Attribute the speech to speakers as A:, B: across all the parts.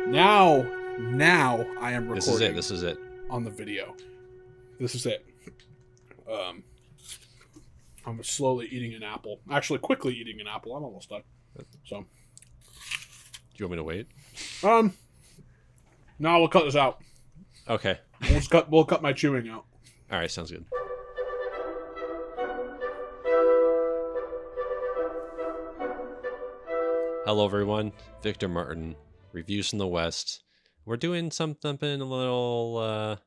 A: Now I am recording.
B: This is it.
A: On the video. This is it. I'm slowly eating an apple. Actually, quickly eating an apple. I'm almost done. So,
B: Do you want me to wait?
A: no, we'll cut this out.
B: Okay.
A: We'll cut my chewing out.
B: All right, sounds good. Hello, everyone. Victor Martin, Reviews from the West. We're doing something a little,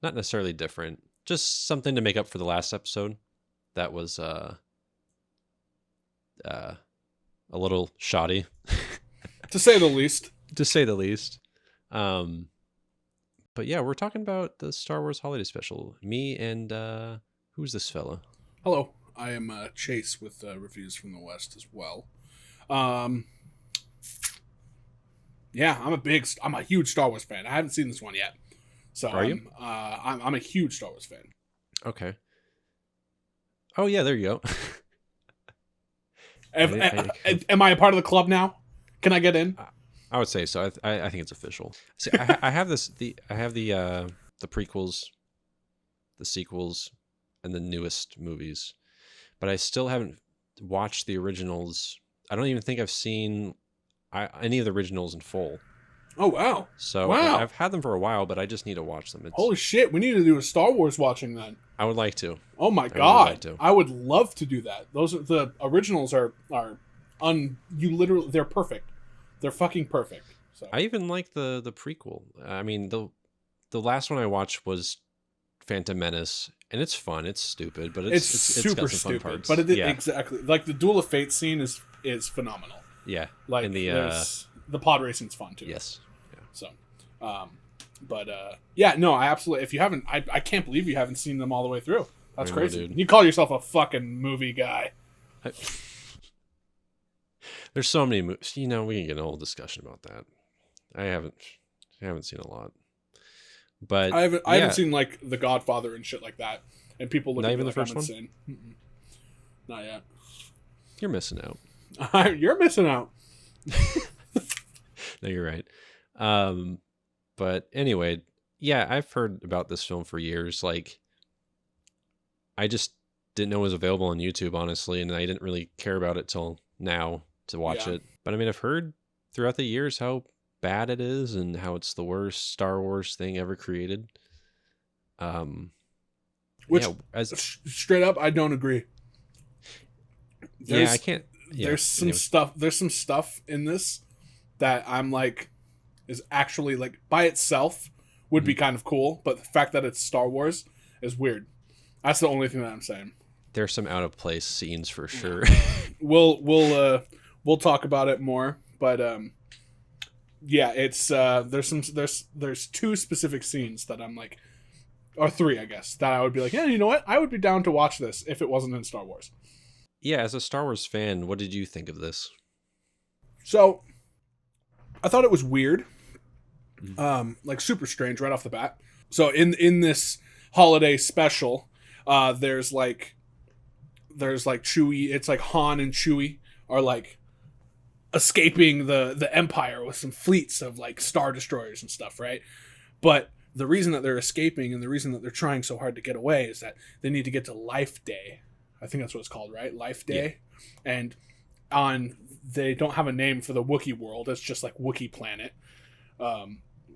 B: not necessarily different, just something to make up for the last episode. That was a little shoddy,
A: To say the least.
B: to say the least. But yeah, we're talking about the Star Wars Holiday Special. Me and who's this fella?
A: Hello, I am Chace with Reviews from the West as well. Yeah, I'm a huge Star Wars fan. I haven't seen this one yet, so
B: Are you?
A: I'm a huge Star Wars fan.
B: Okay. Oh yeah, there you go.
A: Am I a part of the club now? Can I get in?
B: I would say so. I think it's official. See, I have the prequels, the sequels, and the newest movies, but I still haven't watched the originals. I don't even think I've seen any of the originals in full.
A: Oh wow!
B: So
A: wow.
B: I've had them for a while, but I just need to watch them.
A: Holy shit! We need to do a Star Wars watching then.
B: I would like to.
A: Oh my god!
B: Really like to.
A: I would love to do that. Those are, the originals they're perfect. They're fucking perfect. So
B: I even like the prequel. I mean, the last one I watched was Phantom Menace, and it's fun. It's stupid, but it's
A: super
B: got some
A: stupid.
B: fun parts.
A: But
B: yeah.
A: Exactly, like the Duel of Fate scene is phenomenal.
B: Yeah,
A: Like
B: and
A: the pod racing's fun too.
B: yes.
A: So, yeah, no, I absolutely. If you haven't, I can't believe you haven't seen them all the way through. That's
B: I know,
A: crazy.
B: dude.
A: You call yourself a fucking movie guy.
B: There's so many movies. We can get a whole discussion about that. I haven't seen a lot, but
A: I haven't seen like The Godfather and shit like that. And people look
B: Not
A: at
B: even
A: me
B: the
A: like
B: first
A: I'm insane. Not yet.
B: You're missing out.
A: You're missing out.
B: No, you're right. But anyway, yeah, I've heard about this film for years. Like, I just didn't know it was available on YouTube, honestly, and I didn't really care about it till now to watch it. But I mean, I've heard throughout the years how bad it is and how it's the worst Star Wars thing ever created.
A: Which,
B: yeah,
A: straight up, I don't agree.
B: I can't. Yeah,
A: there's some stuff. There's some stuff in this that I'm like is actually like by itself would be kind of cool, but the fact that it's Star Wars is weird. That's the only thing that I'm saying.
B: There's some out of place scenes for sure.
A: We'll talk about it more, but yeah, it's there's two specific scenes that I'm like, or three, I guess, that I would be like, yeah, you know what? I would be down to watch this if it wasn't in Star Wars.
B: Yeah, as a Star Wars fan, what did you think of this?
A: So, I thought it was weird, like super strange right off the bat. So in this holiday special, there's like Chewie. It's like Han and Chewie are like escaping the Empire with some fleets of like Star Destroyers and stuff, right? But the reason that they're escaping and the reason that they're trying so hard to get away is that they need to get to Life Day. I think that's what it's called, right? Life Day. Yeah. And they don't have a name for the Wookiee world. It's just like Wookiee planet,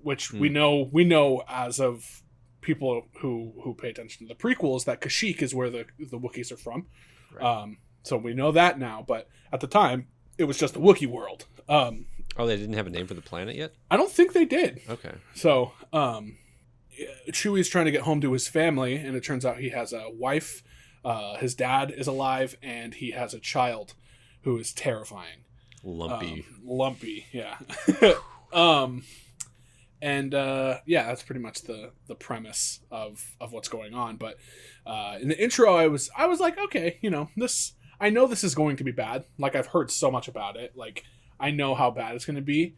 A: which we know as of people who pay attention to the prequels that Kashyyyk is where the Wookiees are from. Right. So we know that now, but at the time it was just the Wookiee world.
B: Oh, they didn't have a name for the planet yet?
A: I don't think they did.
B: Okay.
A: So Chewie's trying to get home to his family, and it turns out he has a wife. His dad is alive, and he has a child who is terrifying. Lumpy, yeah. Yeah, that's pretty much the premise of what's going on. But in the intro, I was like, okay, this. I know this is going to be bad. Like, I've heard so much about it. Like, I know how bad it's going to be.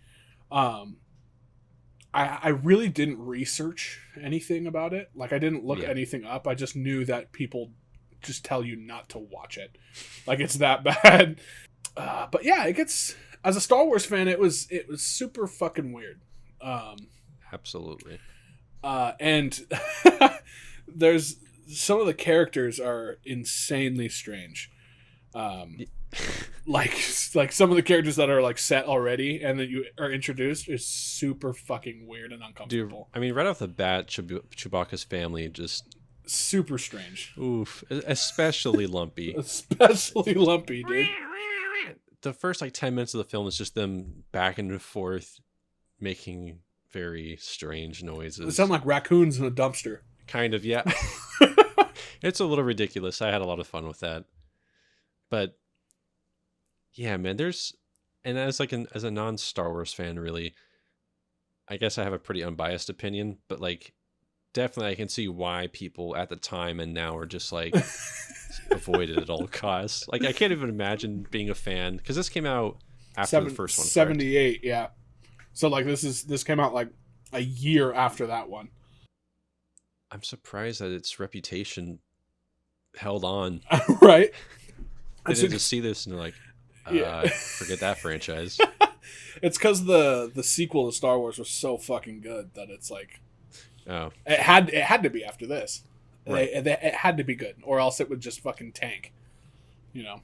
A: I really didn't research anything about it. Like, I didn't look anything up. I just knew that people just tell you not to watch it. Like, it's that bad. But yeah, it gets, as a Star Wars fan, it was super fucking weird.
B: Absolutely.
A: And there's some of the characters are insanely strange.
B: Y-
A: Like some of the characters that are like set already and that you are introduced is super fucking weird and
B: Dude,
A: uncomfortable.
B: I mean, right off the bat, Chewbacca's family just
A: Super strange.
B: oof, especially Lumpy.
A: Especially Lumpy, dude.
B: The first like 10 minutes of the film is just them back and forth making very strange
A: They
B: noises.
A: sound like raccoons in a dumpster.
B: Kind of, yeah. It's a little ridiculous. I had a lot of fun with that. But yeah, man, and as like as a non-Star Wars fan, really, I guess I have a pretty unbiased opinion, but like definitely I can see why people at the time and now are just like avoid it at all costs. Like I can't even imagine being a fan because this came out after the first one.
A: 78, yeah. So like this came out like a year after that one.
B: I'm surprised that its reputation held on.
A: Right?
B: They didn't just see this and they're like,
A: Yeah.
B: forget that franchise.
A: It's because the sequel to Star Wars was so fucking good that it's like
B: Oh,
A: it had to be after this.
B: Right.
A: It had to be good, or else it would just fucking tank. You know.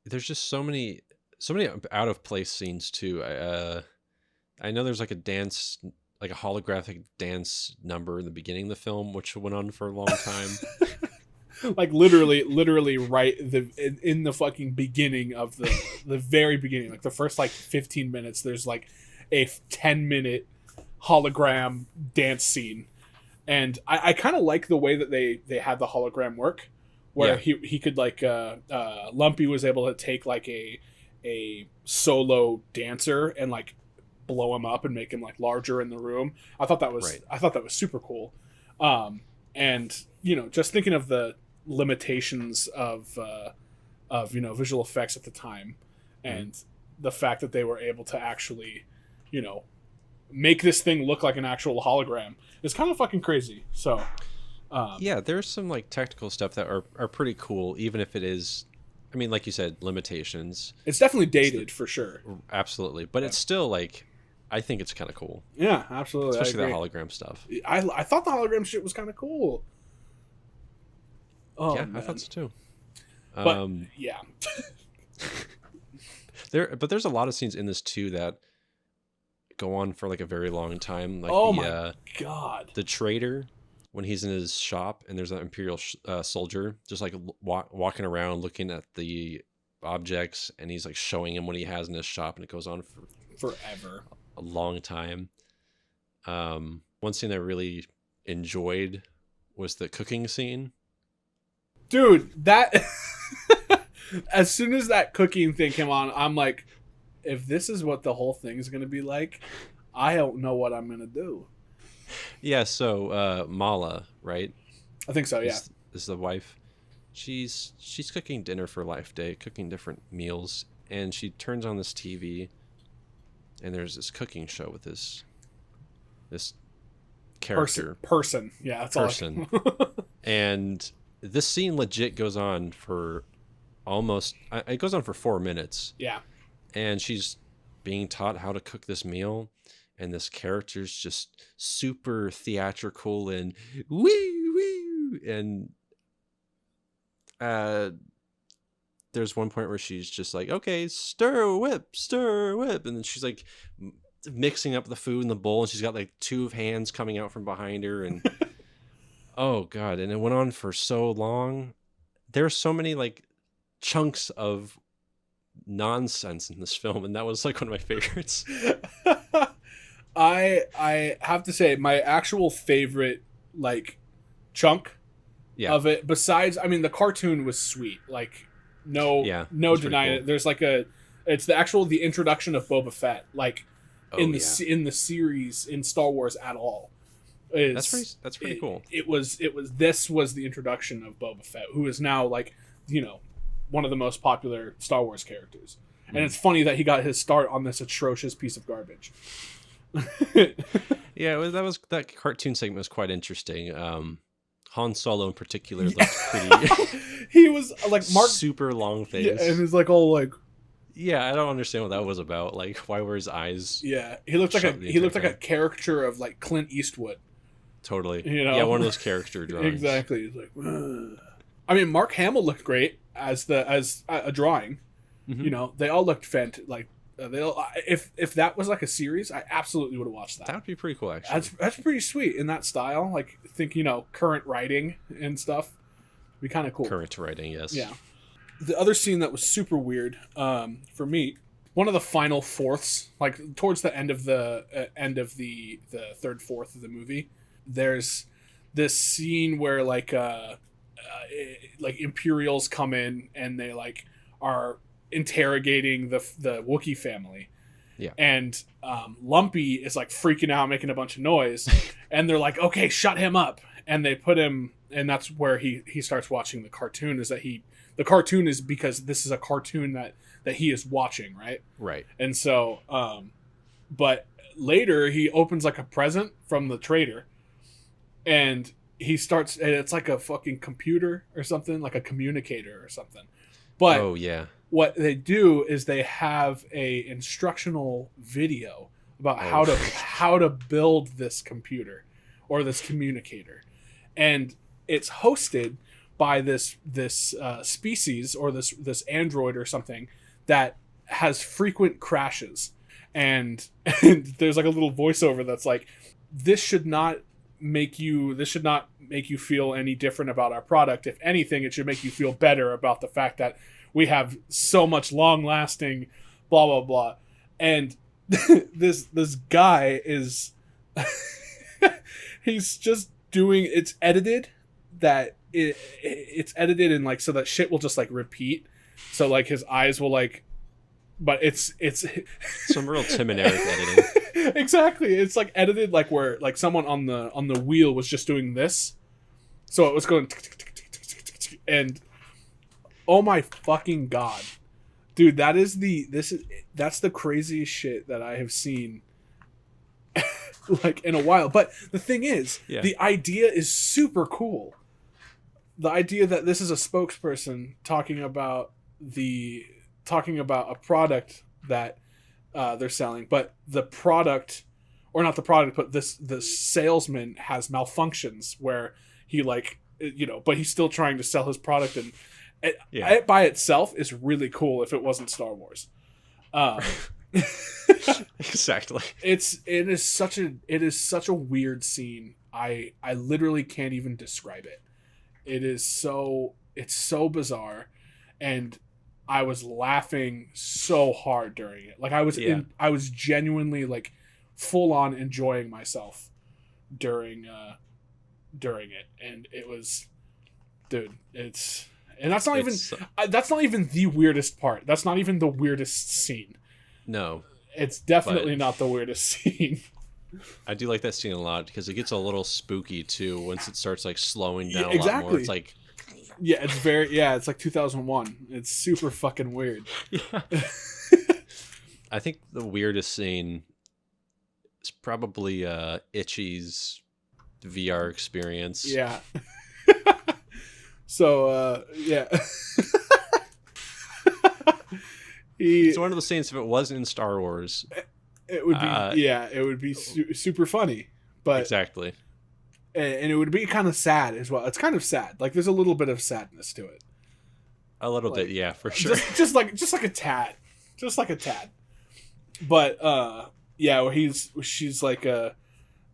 B: there's just so many out of place scenes too. I know there's like a dance, like a holographic dance number in the beginning of the film, which went on for a long time.
A: Like literally right in the fucking beginning of the very beginning, like the first like 15 minutes, there's like a 10-minute hologram dance scene, and I kind of like the way that they had the hologram work, where he could like Lumpy was able to take like a solo dancer and like blow him up and make him like larger in the room. I thought that was super cool. And you know, just thinking of the limitations of you know, visual effects at the time, and the fact that they were able to actually, you know, make this thing look like an actual hologram is kind of fucking crazy. So
B: yeah, there's some like technical stuff that are pretty cool, even if it is, I mean, like you said, limitations.
A: it's definitely dated for sure.
B: Absolutely, but it's still like, I think it's kind of cool,
A: Yeah, absolutely.
B: especially that hologram stuff.
A: I thought the hologram shit was kind of cool. Oh,
B: Yeah,
A: man.
B: I thought so too.
A: But yeah,
B: there's a lot of scenes in this too that go on for like a very long time. Like
A: my god,
B: the trader, when he's in his shop and there's an Imperial soldier just like walking around looking at the objects, and he's like showing him what he has in his shop, and it goes on for
A: forever,
B: a long time. One scene I really enjoyed was the cooking scene.
A: dude. That as soon as that cooking thing came on, I'm like, if this is what the whole thing is going to be like, I don't know what I'm going to do.
B: Yeah, so Mala, right?
A: I think so. Yeah.
B: Is the wife. She's cooking dinner for Life Day, cooking different meals, and she turns on this TV, and there's this cooking show with this character
A: person. Yeah, that's
B: person, and this scene legit goes on for it goes on for 4 minutes.
A: Yeah.
B: And she's being taught how to cook this meal, and this character's just super theatrical and woo, and there's one point where she's just like, okay, stir whip, and then she's like mixing up the food in the bowl, and she's got like 2 hands coming out from behind her, and oh god, and it went on for so long. There's so many like chunks of nonsense in this film, and that was like one of my favorites.
A: I have to say, my actual favorite like chunk of it, besides, I mean, the cartoon was sweet, like no denying it. There's like it's the introduction of Boba Fett, like in the series in Star Wars at all.
B: That's pretty cool.
A: This was the introduction of Boba Fett, who is now like, you know, one of the most popular Star Wars characters. And it's funny that he got his start on this atrocious piece of garbage.
B: Yeah, that cartoon segment was quite interesting. Han Solo in particular looked pretty.
A: He was like Mark,
B: super long face,
A: yeah, and he's like all like,
B: Yeah, I don't understand what that was about. Like, why were his eyes
A: Yeah,
B: shut the
A: he
B: entire
A: looked like a
B: time?
A: caricature of like Clint Eastwood.
B: Totally.
A: You
B: Yeah,
A: know,
B: one of those character drawings.
A: exactly. He's like, "Ugh." I mean, Mark Hamill looked great as a drawing.
B: Hmm.
A: You know, they all looked like they all, if that was like a series, I absolutely would have watched
B: That
A: that.
B: would be pretty cool, actually.
A: That's pretty sweet in that style. Like, think current writing and stuff. Be kind of cool.
B: Current writing, yes.
A: Yeah. The other scene that was super weird for me, one of the final fourths, like towards the end of the third fourth of the movie, there's this scene where like Imperials come in and they like are interrogating the Wookiee family,
B: Yeah.
A: and Lumpy is like freaking out, making a bunch of noise, and they're like, "Okay, shut him up," and they put him, and that's where he starts watching the cartoon. The cartoon is because this is a cartoon that he is watching, right?
B: Right.
A: And so, but later he opens like a present from the trader, and and it's like a fucking computer or something, like a communicator or something. But
B: Oh, yeah.
A: what they do is they have a instructional video about
B: Oh.
A: how to build this computer or this communicator, and it's hosted by this species or this android or something that has frequent crashes, and, and there's like a little voiceover that's like, this should not make you feel any different about our product. If anything, it should make you feel better about the fact that we have so much long lasting blah blah blah. And this guy is he's just doing, it's edited that it's edited and like so that shit will just like repeat, so like his eyes will like, but it's
B: Some real Tim and Eric editing.
A: exactly, it's like edited like where like someone on the wheel was just doing this, so it was going and oh my fucking god, dude, that's the craziest shit that I have seen like in a while. But the thing is,
B: Yeah.
A: the idea is super cool. The idea that this is a spokesperson talking about a product that they're selling, but the product, or not the product, but the salesman has malfunctions where he like, but he's still trying to sell his product, and it by itself is really cool if it wasn't Star Wars.
B: Exactly.
A: It is such a weird scene. I literally can't even describe it. It's so bizarre, and I was laughing so hard during it. Like I was genuinely like full on enjoying myself during it, and it was, dude, and that's not even the weirdest part. That's not even the weirdest scene.
B: No.
A: It's definitely not the weirdest scene.
B: I do like that scene a lot because it gets a little spooky too once it starts like slowing down
A: Yeah,
B: a lot more. It's like,
A: yeah, it's like 2001. It's super fucking weird.
B: yeah. I think the weirdest scene is probably Itchy's VR experience.
A: Yeah. So yeah.
B: It's one of those scenes, if it wasn't in Star Wars,
A: it would be it would be super funny, but
B: exactly.
A: And it would be kind of sad as well. It's kind of sad. Like there's a little bit of sadness to it.
B: A little bit, yeah, for sure.
A: Just like a tad. Just like a tad. But yeah, where she's like a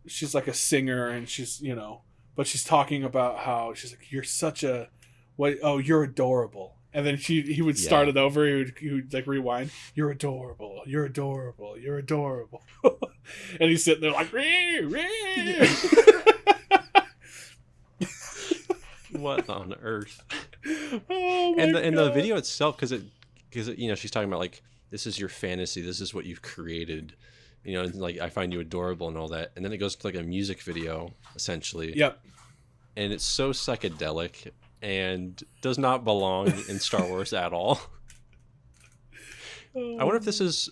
A: singer, and she's, but she's talking about how she's like, you're such a you're adorable. And then he would start it over. He would like rewind. You're adorable. You're adorable. You're adorable. And he's sitting there like, ree, ree.
B: What on earth?
A: Oh my
B: and the
A: God.
B: video itself, because she's talking about like, this is your fantasy, this is what you've created, and like, I find you adorable and all that, and then it goes to like a music video essentially.
A: Yep.
B: And it's so psychedelic and does not belong in Star Wars at all. I wonder if this is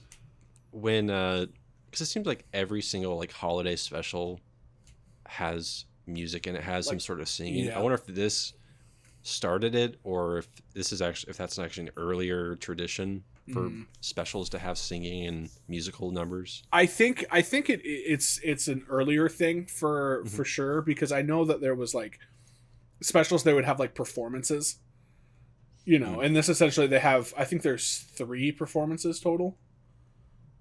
B: when, because it seems like every single like holiday special has music and it has some sort of singing.
A: Yeah.
B: I wonder if this started it, or if that's actually an earlier tradition. for specials to have singing and musical numbers?
A: I think it's an earlier thing for sure, because I know that there was like specials they would have like performances, and this essentially they have, I think there's 3 performances total.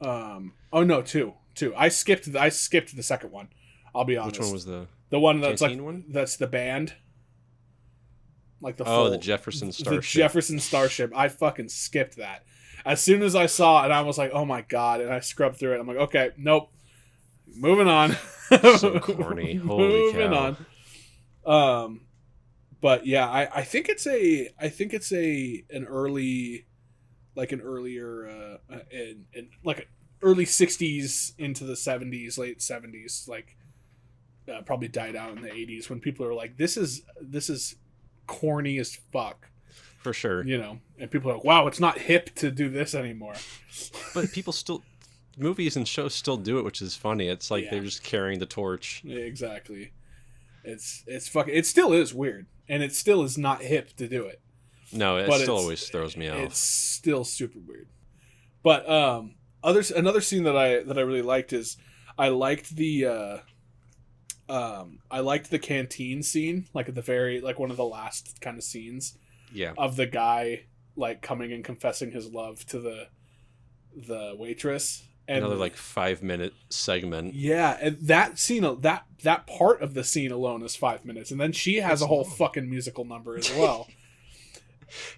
A: Oh no, two. I skipped the second one. I'll be honest.
B: Which one was
A: the one that's like
B: one?
A: That's the band. Like
B: the Jefferson Starship.
A: The Jefferson Starship. I fucking skipped that. As soon as I saw it, and I was like, oh my god, and I scrubbed through it. I'm like, okay, nope. Moving on.
B: So corny. Holy cow.
A: On. But yeah, I think it's an earlier in like early 60s into the 70s, late 70s, like probably died out in the 80s when people are like, this is corny as fuck.
B: For sure.
A: And people are like, wow, it's not hip to do this anymore.
B: But people still, movies and shows still do it, which is funny. It's like they're just carrying the torch.
A: Yeah, exactly. It's fucking, it still is weird, and it still is not hip to do it.
B: No, it still always throws me off.
A: It's still super weird. But another scene that I really liked is I liked the canteen scene, like at the very, like one of the last kind of scenes.
B: Yeah.
A: Of the guy like coming and confessing his love to the waitress. And
B: another like 5-minute segment.
A: Yeah, and that scene, that part of the scene alone is 5 minutes, and then she has a whole fucking musical number as well.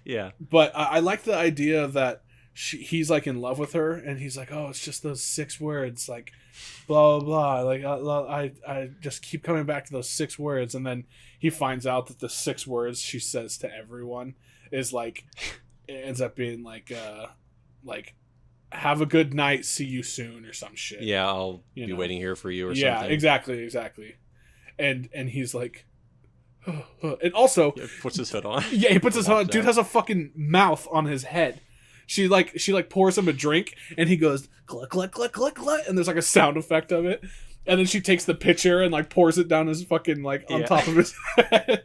B: Yeah.
A: But I like the idea that he's like in love with her, and he's like, oh, it's just those 6 words, like blah blah blah, like I just keep coming back to those 6 words, and then he finds out that the 6 words she says to everyone is like, it ends up being like have a good night, see you soon, or some shit.
B: Yeah, I'll be waiting here for you, or something.
A: Yeah, exactly. And he's like, and also
B: puts his hood on.
A: Yeah, he puts his hood on. Dude has a fucking mouth on his head. She pours him a drink, and he goes cluck cluck cluck cluck cluck, and there's like a sound effect of it. And then she takes the pitcher and like pours it down his fucking like on top of his head.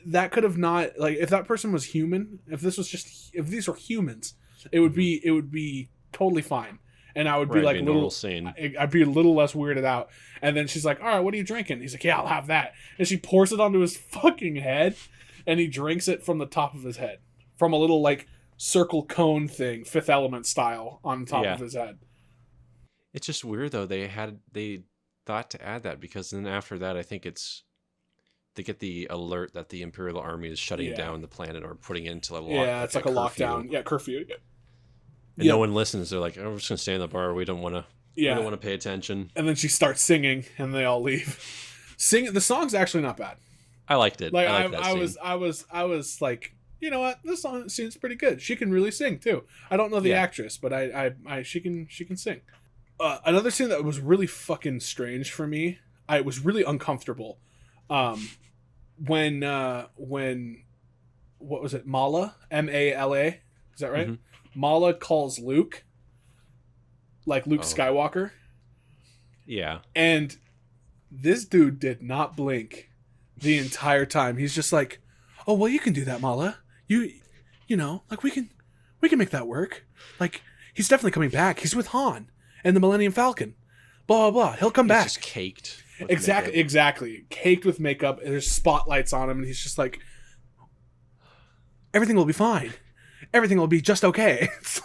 A: That could have not, like, if that person was human, if these were humans, it would be totally fine, and I would be like I'd be a little less weirded out. And then she's like, all right, what are you drinking? He's like, yeah, I'll have that. And she pours it onto his fucking head, and he drinks it from the top of his head, from a little like circle cone thing, Fifth Element style, on top of his head.
B: It's just weird though. They thought to add that, because then after that, I think they get the alert that the Imperial Army is shutting down the planet, or putting it into
A: it's like a lockdown. Yeah, curfew.
B: And no one listens. They're like, oh, we're just gonna stay in the bar. We don't want to. We don't want to pay attention.
A: And then she starts singing, and they all leave. Singing. The song's actually not bad.
B: I liked it.
A: Like I was like, you know what? This song seems pretty good. She can really sing too. I don't know the actress, but she can sing. Another scene that was really fucking strange for me. It was really uncomfortable. When what was it? Mala, Mala, is that right? Mm-hmm. Mala calls Luke, like Luke Skywalker. Yeah. And this dude did not blink the entire time. He's just like, "Oh, well, you can do that, Mala. You know, like we can make that work. Like, he's definitely coming back. He's with Han and the Millennium Falcon. Blah blah blah. He'll come back."
B: Just caked.
A: Exactly. Caked with makeup. And there's spotlights on him, and he's just like, everything will be fine. Everything will be just okay. It's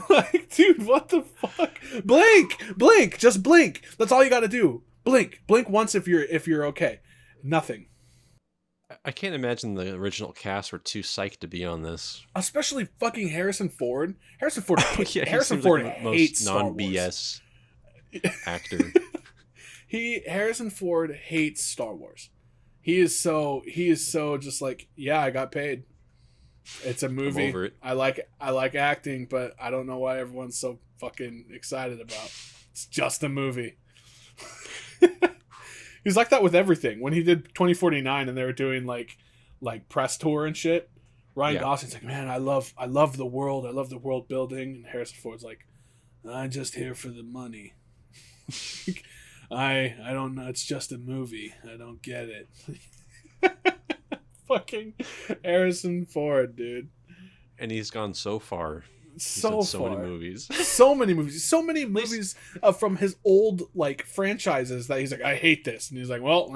A: like, dude, what the fuck? Blink, just blink. That's all you got to do. Blink once if you're okay. Nothing.
B: I can't imagine the original cast were too psyched to be on this.
A: Especially fucking Harrison Ford. Harrison Ford
B: like
A: hates
B: non-BS actor.
A: Harrison Ford hates Star Wars. He is so just like, yeah, I got paid. It's a movie.
B: I'm over it.
A: I like acting, but I don't know why everyone's so fucking excited about. It's just a movie. He's like that with everything. When he did 2049 and they were doing like press tour and shit, Ryan Gosling's like, man, I love the world. I love the world building. And Harrison Ford's like, I'm just here for the money. I don't know. It's just a movie. I don't get it. Fucking Harrison Ford, dude.
B: And he's gone so far.
A: So
B: many movies.
A: So many movies from his old like franchises that he's like, I hate this, and he's like, well,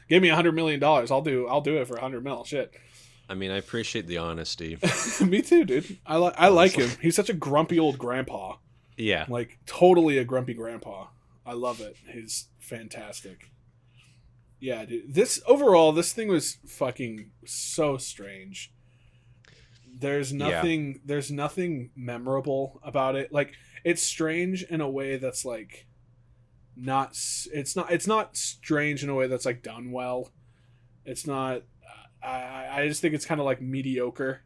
A: give me $100 million, I'll do it for $100 million. Shit.
B: I mean, I appreciate the honesty.
A: Me too, dude. I like him. He's such a grumpy old grandpa.
B: Yeah,
A: like totally a grumpy grandpa. I love it. He's fantastic. Yeah, dude. This thing was fucking so strange. There's nothing memorable about it. Like, it's strange in a way that's like it's not strange in a way that's like done well. It's not. I just think it's kind of like mediocre.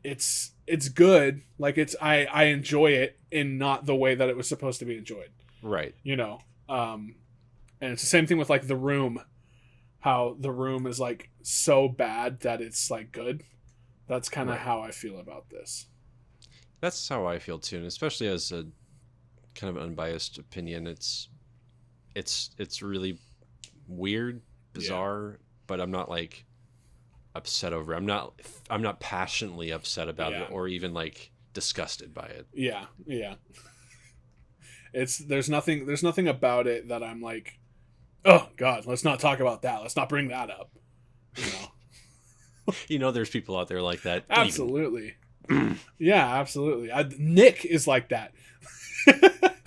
A: It's good. Like, I enjoy it in not the way that it was supposed to be enjoyed.
B: Right.
A: And it's the same thing with like The Room. How The Room is like so bad that it's like good. That's kind of how I feel about this.
B: That's how I feel too, and especially as a kind of unbiased opinion, it's really weird, bizarre, but I'm not like upset over it. I'm not passionately upset about it or even like disgusted by it.
A: Yeah. There's nothing about it that I'm like, oh God, let's not talk about that. Let's not bring that up.
B: There's people out there like that.
A: Absolutely. Yeah, absolutely. Nick is like that.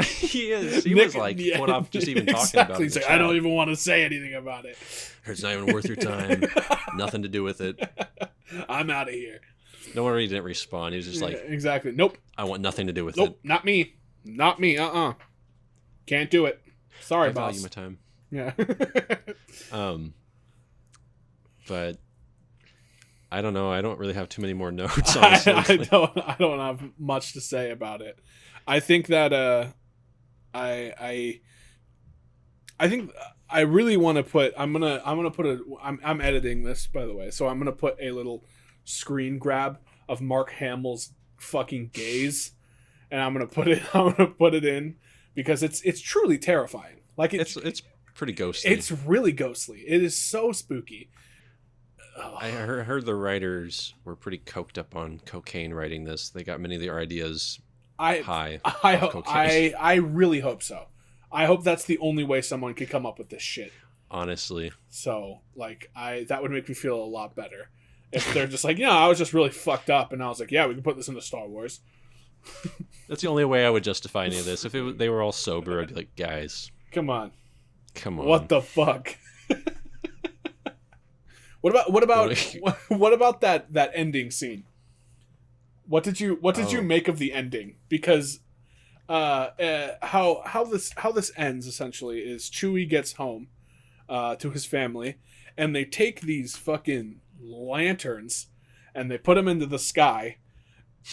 B: He is. He was like, put off just even talking about it.
A: He's like, I don't even want to say anything about it.
B: It's not even worth your time. Nothing to do with it.
A: I'm out of here.
B: No wonder he didn't respond. He was just like,
A: exactly. Nope.
B: I want nothing to do with
A: it. Not me. Can't do it. Sorry,
B: I
A: boss.
B: value my time.
A: Yeah.
B: But I don't know. I don't really have too many more notes. Honestly.
A: I don't have much to say about it. I think that I think I really want to put. I'm editing this, by the way, so I'm gonna put a little screen grab of Mark Hamill's fucking gaze, and I'm gonna put it in because it's truly terrifying. Like
B: it's pretty ghostly.
A: It's really ghostly. It is so spooky.
B: I heard the writers were pretty coked up on cocaine writing this. They got many of their ideas high.
A: I really hope so. I hope that's the only way someone could come up with this shit.
B: Honestly.
A: So, like, that would make me feel a lot better. If they're just like, I was just really fucked up, and I was like, yeah, we can put this into Star Wars.
B: That's the only way I would justify any of this. If they were all sober, I'd be like, guys.
A: Come on.
B: What
A: the fuck? What about that ending scene? What did you make of the ending? Because how this ends essentially is Chewie gets home to his family, and they take these fucking lanterns and they put them into the sky,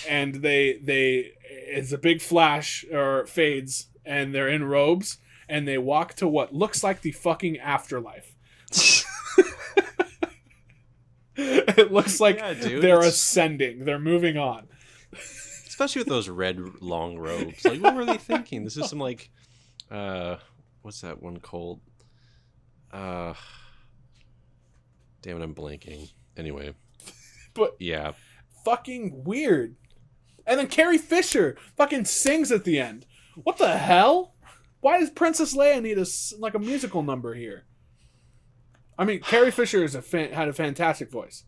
A: and it's a big flash or fades, and they're in robes, and they walk to what looks like the fucking afterlife. It looks like they're ascending. They're moving on.
B: Especially with those red long robes. Like, what were they thinking? This is some like, what's that one called? Damn it, I'm blanking. Anyway,
A: but yeah, fucking weird. And then Carrie Fisher fucking sings at the end. What the hell? Why does Princess Leia need a musical number here? I mean, Carrie Fisher had a fantastic voice,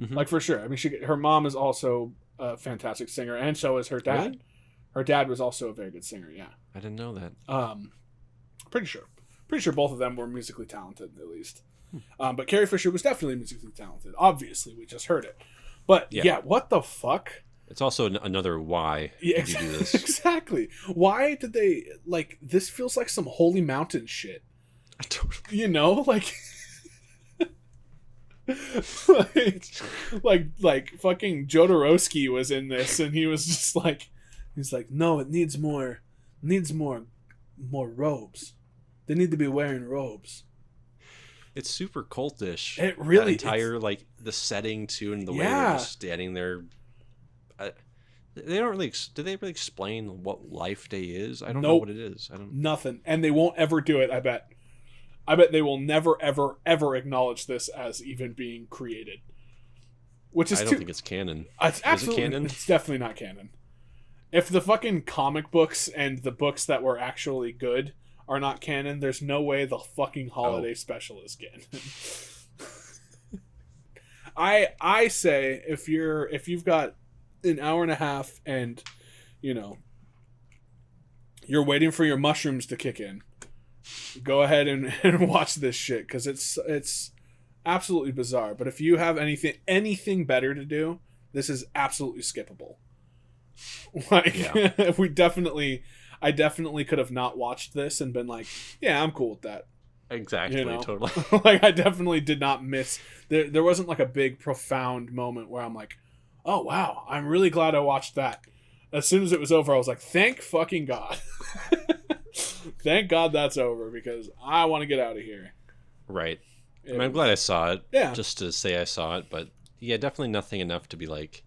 A: like, for sure. I mean, her mom is also a fantastic singer, and so is her dad.
B: Really?
A: Her dad was also a very good singer. Yeah,
B: I didn't know that.
A: Pretty sure both of them were musically talented, at least. But Carrie Fisher was definitely musically talented. Obviously, we just heard it. But yeah what the fuck?
B: It's also another why did you do this?
A: Exactly. Why did they, like, this feels like some Holy Mountain shit.
B: Totally.
A: Like like fucking Jodorowsky was in this, and he was just like, no, it needs more robes. They need to be wearing robes.
B: It's super cultish.
A: It really
B: like the setting too, and the way they're just standing there. They don't really. Did they really explain what Life Day is? I don't know what it is.
A: Nothing, and they won't ever do it. I bet they will never, ever, ever acknowledge this as even being created. which is
B: I don't think it's canon.
A: It's absolutely,
B: is it canon?
A: It's definitely not canon. If the fucking comic books and the books that were actually good are not canon, there's no way the fucking holiday special is canon. I say if you've got an hour and a half and you're waiting for your mushrooms to kick in, go ahead and watch this shit, because it's absolutely bizarre. But if you have anything better to do, this is absolutely skippable. Like, yeah. I definitely could have not watched this and been like, yeah, I'm cool with that.
B: Exactly, totally.
A: Like, I definitely did not miss. There wasn't like a big profound moment where I'm like, oh wow, I'm really glad I watched that. As soon as it was over, I was like, thank fucking God. Thank God that's over, because I want to get out of here.
B: Right. I'm glad I saw it.
A: Yeah.
B: Just to say I saw it, but yeah, definitely nothing enough to be like,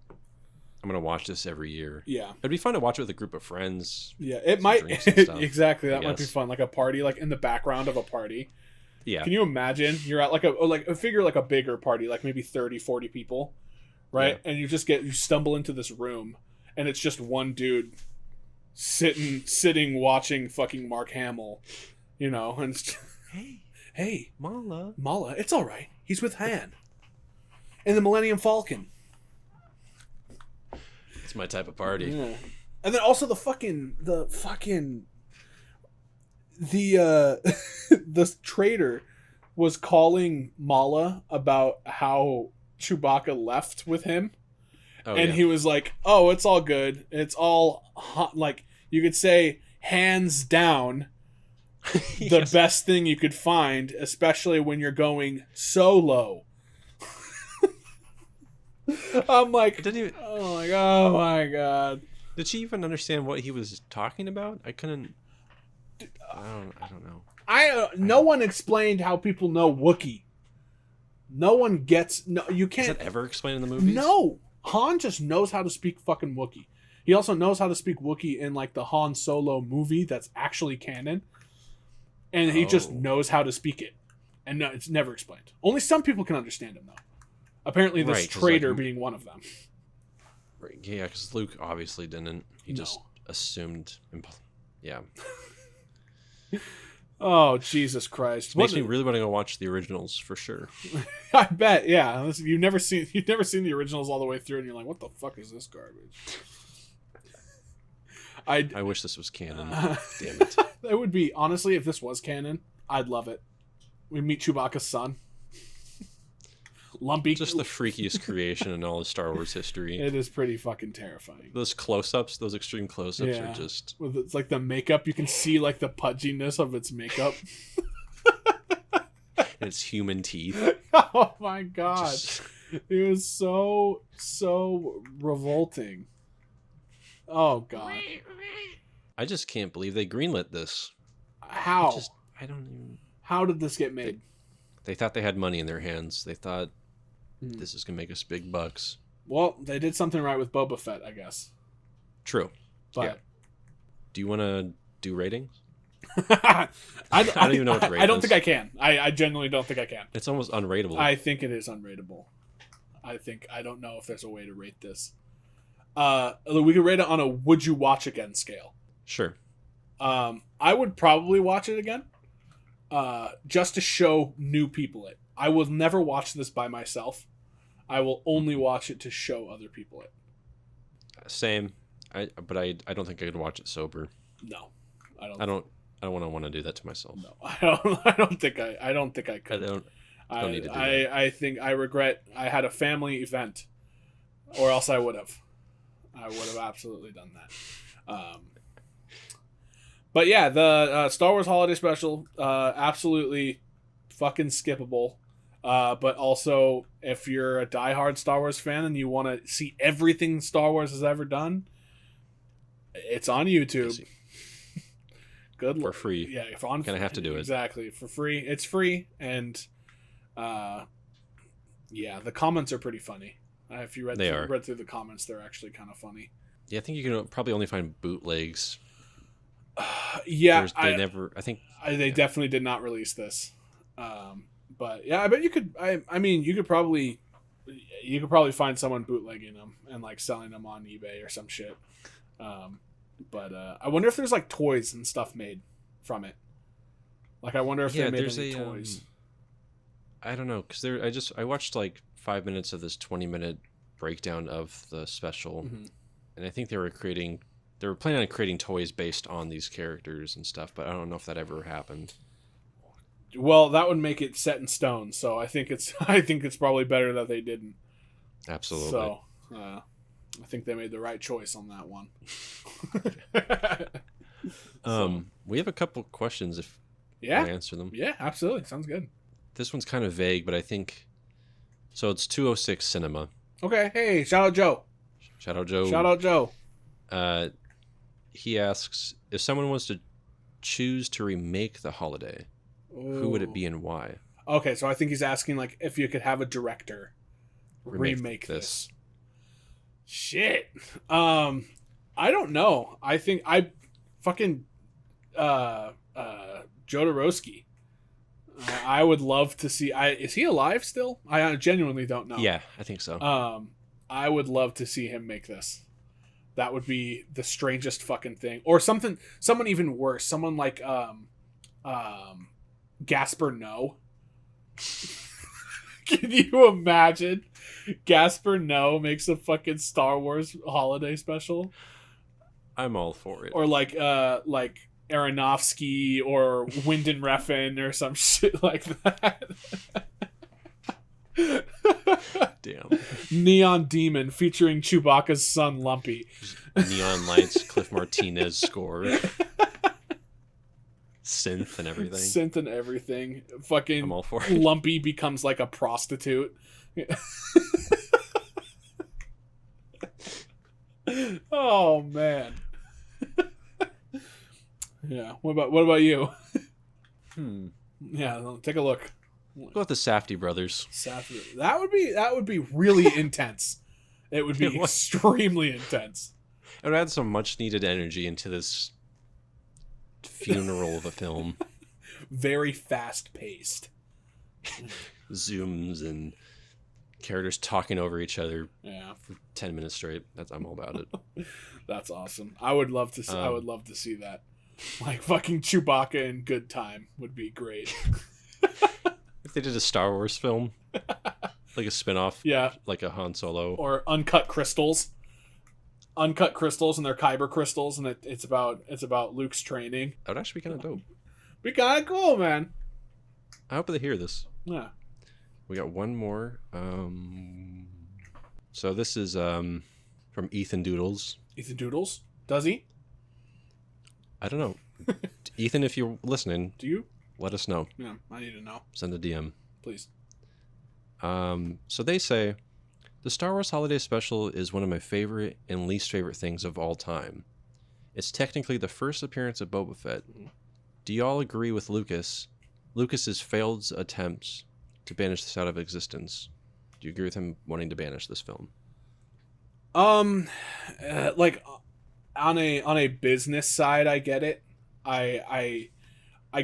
B: I'm gonna watch this every year.
A: Yeah.
B: It'd be fun to watch it with a group of friends.
A: Yeah, it might. Exactly, that might be fun. Like a party, like in the background of a party.
B: Yeah.
A: Can you imagine? You're at like a figure like a bigger party, like maybe 30, 40 people, right? Yeah. And you stumble into this room, and it's just one dude sitting watching fucking Mark Hamill, and it's hey, Mala, it's all right. He's with Han and the Millennium Falcon.
B: It's my type of party.
A: Yeah. And then also the traitor was calling Mala about how Chewbacca left with him. And he was like, oh, it's all good. It's all like, you could say hands down the best thing you could find, especially when you're going solo. I'm like, oh my God.
B: Did she even understand what he was talking about? I couldn't. I don't know.
A: No one explained how people know Wookiee. No one gets. No, you can't.
B: Is that ever explained in the movies?
A: No. Han just knows how to speak fucking Wookiee. He also knows how to speak Wookiee in like the Han Solo movie that's actually canon. And he just knows how to speak it. And no, it's never explained. Only some people can understand him, though. Apparently this traitor being one of them.
B: Right, yeah, because Luke obviously didn't. He just assumed. Yeah.
A: Oh, Jesus Christ.
B: Makes me really want to go watch the originals for sure.
A: I bet, yeah. You've never seen the originals all the way through, and you're like, what the fuck is this garbage?
B: I wish this was canon. Damn it.
A: It would be, honestly, if this was canon, I'd love it. We meet Chewbacca's son. Lumpy.
B: Just the freakiest creation in all of Star Wars history.
A: It is pretty fucking terrifying.
B: Those close-ups, those extreme close-ups are just...
A: It's like the makeup, you can see like the pudginess of its makeup.
B: And its human teeth.
A: Oh my God. It was so revolting. Oh God.
B: I just can't believe they greenlit this.
A: How?
B: I don't even...
A: How did this get made?
B: They thought they had money in their hands. They thought this is going to make us big bucks.
A: Well, they did something right with Boba Fett, I guess.
B: True.
A: But
B: yeah. Do you want to do ratings?
A: I
B: don't even know what the rating is.
A: I don't think I can. I genuinely don't think I can.
B: It's almost unrateable.
A: I think it is unrateable. I don't know if there's a way to rate this. We could rate it on a would you watch again scale.
B: Sure.
A: I would probably watch it again. Just to show new people it. I will never watch this by myself. I will only watch it to show other people it.
B: Same. But I don't think I could watch it sober.
A: No.
B: I don't want to do that to myself.
A: No. I don't think I could.
B: I don't need to do that.
A: I think I regret I had a family event, or else I would have. I would have absolutely done that. But yeah, the Star Wars Holiday Special, absolutely fucking skippable. But also, if you're a diehard Star Wars fan and you want to see everything Star Wars has ever done, it's on YouTube. Good
B: for free.
A: Yeah, if on
B: gonna have to do it
A: exactly for free. It's free, and yeah, the comments are pretty funny. If you read through the comments, they're actually kind of funny.
B: Yeah, I think you can probably only find bootlegs.
A: Yeah,
B: they
A: definitely did not release this. But yeah, I bet you could. I mean, you could probably you could probably find someone bootlegging them and like selling them on eBay or some shit. But I wonder if there's like toys and stuff made from it. Like I wonder if they made any toys.
B: I don't know, because I watched like 5 minutes of this 20-minute breakdown of the special, and I think they were planning on creating toys based on these characters and stuff, but I don't know if that ever happened.
A: Well, that would make it set in stone, so I think it's probably better that they didn't.
B: Absolutely.
A: So I think they made the right choice on that one.
B: We have a couple questions if you want to answer them.
A: Yeah, absolutely. Sounds good.
B: This one's kind of vague, but I think so. It's 206 Cinema.
A: Okay. Hey, shout out Joe.
B: Shout out Joe.
A: Shout out Joe.
B: He asks, if someone was to choose to remake the holiday, who would it be and why?
A: Okay, so I think he's asking like if you could have a director remake this. Shit. I don't know. I think I fucking Jodorowsky. I would love to see. Is he alive still? I genuinely don't know.
B: Yeah, I think so.
A: I would love to see him make this. That would be the strangest fucking thing, or something. Someone even worse. Someone like Gaspar Noé. Can you imagine? Gaspar Noé makes a fucking Star Wars holiday special.
B: I'm all for it.
A: Or like Aronofsky or Wyndon Refn or some shit like that.
B: Damn.
A: Neon Demon featuring Chewbacca's son Lumpy.
B: Neon lights, Cliff Martinez score. Synth and everything. Fucking I'm all for it.
A: Lumpy becomes like a prostitute. Oh man. Yeah. What about you? Yeah, take a look.
B: Go with the Safdie brothers.
A: Safdie. That would be really intense. It would be extremely intense.
B: It would add some much needed energy into this funeral of a film.
A: Very fast paced.
B: Zooms and characters talking over each other.
A: Yeah.
B: For 10 minutes straight. I'm all about it.
A: That's awesome. I would love to see that. Like fucking Chewbacca in Good Time would be great.
B: If they did a Star Wars film, like a spin-off,
A: yeah,
B: like a Han Solo,
A: or Uncut Crystals, and they're Kyber crystals, and it's about Luke's training.
B: That would actually be kind of dope.
A: Be kind of cool, man.
B: I hope they hear this.
A: Yeah.
B: We got one more. So this is from Ethan Doodles.
A: Ethan Doodles? Does he?
B: I don't know. Ethan, if you're listening,
A: do you?
B: Let us know.
A: Yeah, I need to know.
B: Send a DM.
A: Please.
B: So they say, the Star Wars Holiday Special is one of my favorite and least favorite things of all time. It's technically the first appearance of Boba Fett. Do you all agree with Lucas's failed attempts to banish this out of existence? Do you agree with him wanting to banish this film?
A: Like on a business side, I get it. I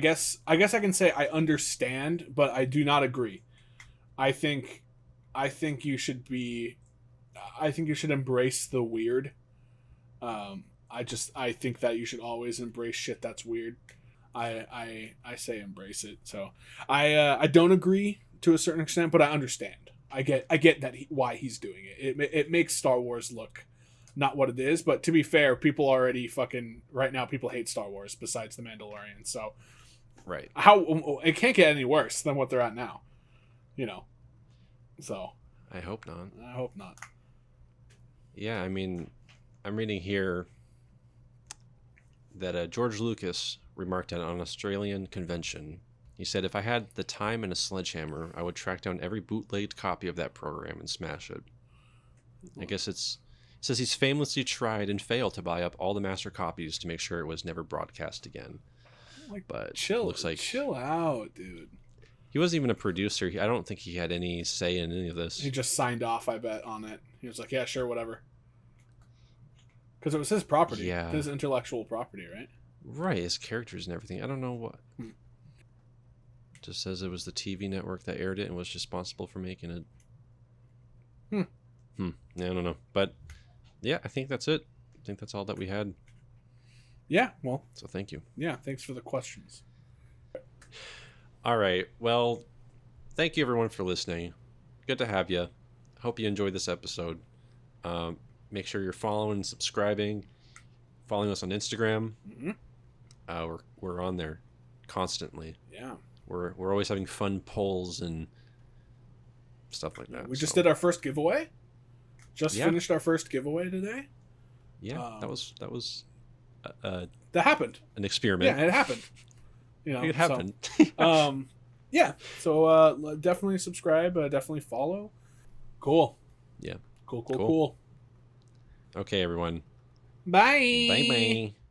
A: guess I can say I understand, but I do not agree. I think you should embrace the weird. I think that you should always embrace shit that's weird. I say embrace it. So I don't agree to a certain extent, but I understand. I get that why he's doing it. It makes Star Wars look not what it is, but to be fair, people already fucking right now people hate Star Wars besides The Mandalorian. So
B: right.
A: How it can't get any worse than what they're at now. You know. So
B: I hope not.
A: I hope not.
B: Yeah, I mean, I'm reading here that George Lucas remarked at an Australian convention. He said, if I had the time and a sledgehammer, I would track down every bootlegged copy of that program and smash it. I guess it says he's famously tried and failed to buy up all the master copies to make sure it was never broadcast again. But
A: chill out, dude.
B: He wasn't even a producer. I don't think he had any say in any of this.
A: He just signed off, I bet, on it. He was like, yeah, sure, whatever. Because it was his property.
B: Yeah.
A: His intellectual property, right?
B: Right, his characters and everything. I don't know what. Just says it was the TV network that aired it and was responsible for making it.
A: Hmm.
B: Yeah, I don't know. But yeah, I think that's it. I think that's all that we had.
A: Yeah, well,
B: So thank you.
A: yeah, thanks for the questions.
B: All right. Well, thank you everyone for listening. Good to have you. Hope you enjoyed this episode. Make sure you're following and subscribing. Following us on Instagram.
A: Mm-hmm.
B: We're on there constantly.
A: Yeah.
B: We're always having fun polls and stuff like that.
A: We just did our first giveaway. Just
B: Yeah.
A: finished our first giveaway today.
B: Yeah, that was
A: that happened.
B: An experiment.
A: Yeah, it happened. You know,
B: it happened.
A: So, yeah. So definitely subscribe. Definitely follow. Cool.
B: Yeah.
A: Cool.
B: Okay, everyone.
A: Bye.
B: Bye.